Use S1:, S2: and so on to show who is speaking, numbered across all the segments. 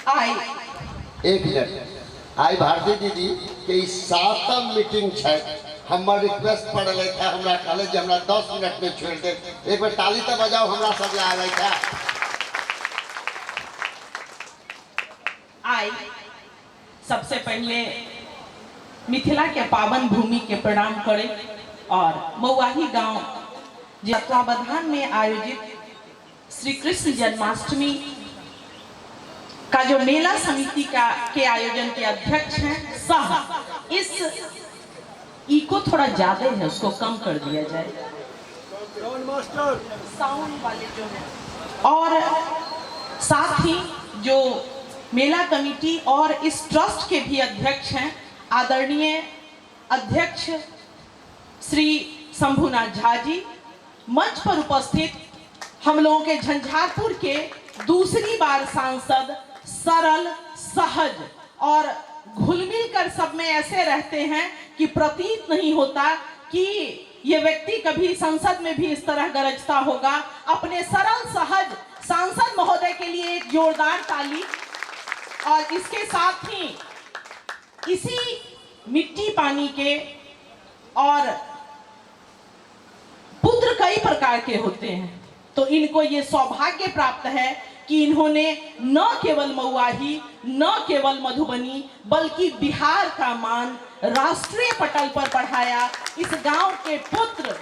S1: आई
S2: एक minute I Bharti दीदी के 7म मीटिंग है। हमार रिक्वेस्ट पड़ रही था, हमरा कहले जे हमरा 10 मिनट में छोड़ दे। एक बार ताली तो बजाओ, हमरा सब आ रही था।
S1: आई सबसे पहले मिथिला के पावन भूमि के प्रणाम करें और महुआही गांव तत्वावधान में आयोजित श्री कृष्ण जन्माष्टमी का जो मेला समिति के आयोजन के अध्यक्ष हैं सह इस इको थोड़ा ज्यादा है, उसको कम कर दिया जाए, साउंड वाले जो है। और साथ ही जो मेला कमेटी और इस ट्रस्ट के भी अध्यक्ष हैं आदरणीय अध्यक्ष श्री शंभुनाथ झा जी, मंच पर उपस्थित हम लोगों के झंझारपुर के दूसरी बार सांसद, सरल सहज और घुल मिल कर सब में ऐसे रहते हैं कि प्रतीत नहीं होता कि ये व्यक्ति कभी संसद में भी इस तरह गरजता होगा। अपने सरल सहज सांसद महोदय के लिए एक जोरदार ताली। और इसके साथ ही इसी मिट्टी पानी के और पुत्र कई प्रकार के होते हैं, तो इनको ये सौभाग्य प्राप्त है कि इन्होंने न केवल महुआही, न केवल मधुबनी, बल्कि बिहार का मान राष्ट्रीय पटल पर बढ़ाया। इस गांव के पुत्र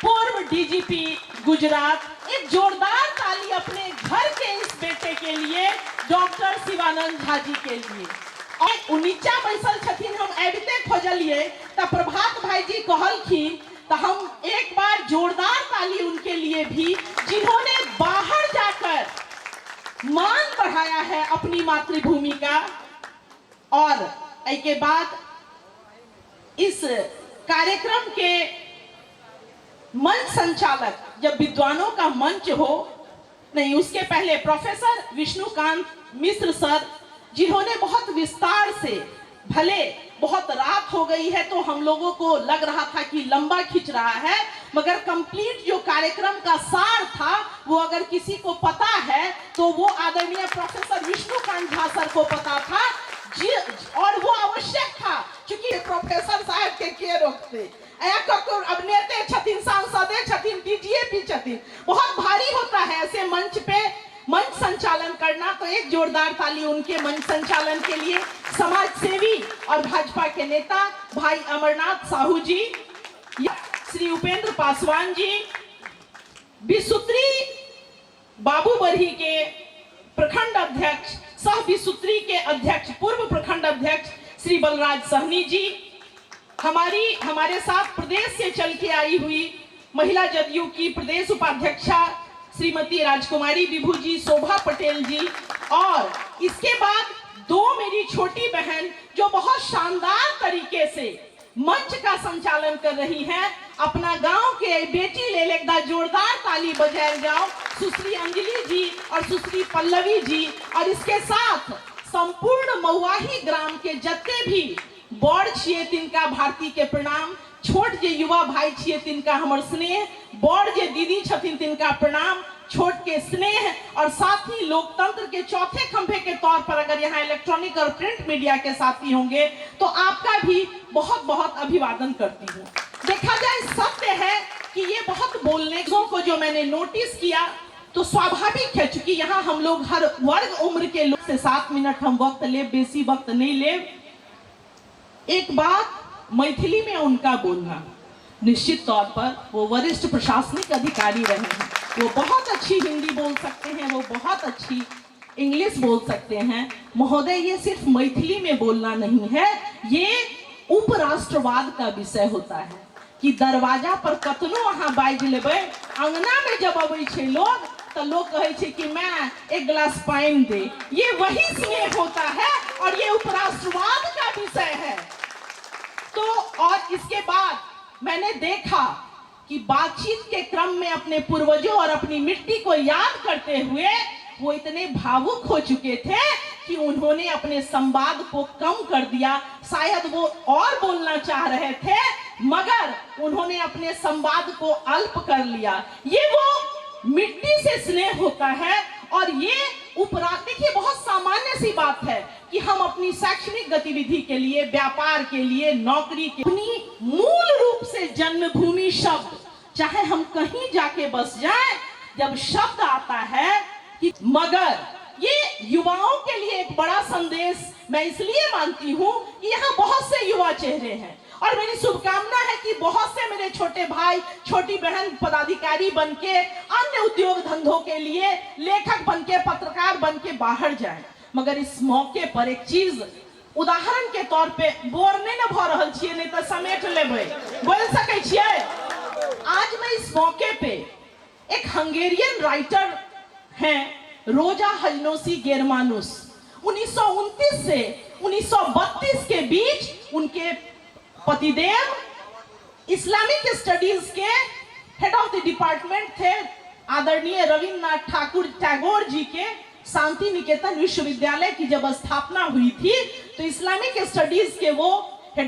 S1: पूर्व डीजीपी गुजरात, एक जोरदार ताली अपने घर के इस बेटे के लिए, डॉक्टर शिवानंद झा जी के लिए। और उनीचा बैसल छथिन, हम एबते खोजलिए त प्रभात भाई जी कहल की, तो हम एक बार जोरदार ताली उनके लिए भी, जिन्होंने बाहर जाकर मान बढ़ाया है अपनी मातृभूमि का। और इसके बाद इस कार्यक्रम के मंच संचालक, जब विद्वानों का मंच हो, नहीं उसके पहले प्रोफेसर विष्णुकांत मिश्र सर, जिन्होंने बहुत विस्तार से, भले बहुत रात हो गई है तो हम लोगों को लग रहा था कि लंबा खिंच रहा है, मगर कंप्लीट जो कार्यक्रम का सार था वो अगर किसी को पता है तो वो आदरणीय प्रोफेसर विष्णुकांत झा सर को पता था जी, और वो आवश्यक था, क्योंकि प्रोफेसर साहब के रोकते अब नेते छथिन, सांसदे छथिन, डीजीपी छथिन, बहुत भारी होता है ऐसे मंच पे मंच संचालन करना। तो एक जोरदार ताली उनके मंच संचालन के लिए। समाज सेवी और भाजपा के नेता भाई अमरनाथ साहू जी, श्री उपेंद्र पासवान जी, बिसुत्री बाबू बरही के प्रखंड अध्यक्ष, सह बिसुत्री के अध्यक्ष, पूर्व प्रखंड अध्यक्ष श्री बलराज सहनी जी, हमारे साथ प्रदेश से चल के आई हुई महिला जदयू की प्रदेश उपाध्यक्षा श्रीमती राजकुमारी विभू जी, शोभा पटेल जी, और इसके बाद दो मेरी छोटी बहन जो बहुत शानदार तरीके से मंच का संचालन कर रही हैं। अपना गांव के बेटी ले लेगा, जोरदार ताली बजाए जाओ, सुश्री अंजलि जी और सुश्री पल्लवी जी। और इसके साथ संपूर्ण महुआही ग्राम के जत्ते भी बड़ छिए तिनका भारती के प्रणाम, छोट जे युवा भाई छिए तिनका हमर स्नेह, बड़ जे दीदी छथिन तिनका प्रणाम, छोट के स्नेह। और साथ ही लोकतंत्र के चौथे खंभे के तौर पर अगर यहाँ इलेक्ट्रॉनिक और प्रिंट मीडिया के साथी होंगे तो आपका भी बहुत बहुत अभिवादन करती हूँ। देखा जाए सत्य है कि ये बहुत बोलने को जो मैंने नोटिस किया तो स्वाभाविक है, चूंकि यहाँ हम लोग हर वर्ग उम्र के लोग से 7 मिनट हम वक्त ले, बेसी वक्त नहीं ले। एक बात मैथिली में उनका बोलना, निश्चित तौर पर वो वरिष्ठ प्रशासनिक अधिकारी रहे हैं, वो बहुत अच्छी हिंदी बोल सकते हैं, वो बहुत अच्छी इंग्लिश बोल सकते हैं। महोदय, ये सिर्फ मैथिली में बोलना नहीं है, ये उपराष्ट्रवाद का विषय होता है कि दरवाजा पर कतनो वहां बाज लेबै, अंगना में जब अबै छे लोग तो लोग कहे छे कि मैं एक गिलास पानी दे। ये वही स्नेह होता है और ये उपराष्ट्रवाद का विषय है। तो और इसके बाद मैंने देखा कि बातचीत के क्रम में अपने पूर्वजों और अपनी मिट्टी को याद करते हुए वो इतने भावुक हो चुके थे कि उन्होंने अपने संवाद को कम कर दिया। शायद वो और बोलना चाह रहे थे मगर उन्होंने अपने संवाद को अल्प कर लिया। ये वो मिट्टी से स्नेह होता है और ये देखिए बहुत सामान्य सी बात है कि हम अपनी शैक्षणिक गतिविधि के लिए, व्यापार के लिए, नौकरी के लिए, मूल रूप से जन्मभूमि शब्द, चाहे हम कहीं जाके बस जाएं, जब शब्द आता है कि मगर, ये युवाओं के लिए एक बड़ा संदेश मैं इसलिए मानती हूं कि यहाँ बहुत से युवा चेहरे हैं और मेरी शुभकामना है कि बहुत से मेरे छोटे भाई, छोटी बहन पदाधिकारी बनके, अन्य उद्योग धंधों के लिए लेखक बनके, पत्रकार बनके बाहर जाएं। मगर इस मौके पर एक चीज उदाहरण के तौर पे बोर नहीं न भ रहल छियै, नहीं तो समेट लेबै, बोल सकै छियै। आज मैं इस मौके पे एक हंगेरियन राइटर हैं रोजा हजनोसी गेरमानुस, 1929 से 1932 के बीच उनके पतिदेव इस्लामिक स्टडीज के हेड ऑफ द डिपार्टमेंट थे आदरणीय रविन्द्रनाथ ठाकुर टैगोर जी के। शांति निकेतन विश्वविद्यालय की जब स्थापना हुई थी तो इस्लामिक स्टडीज के वो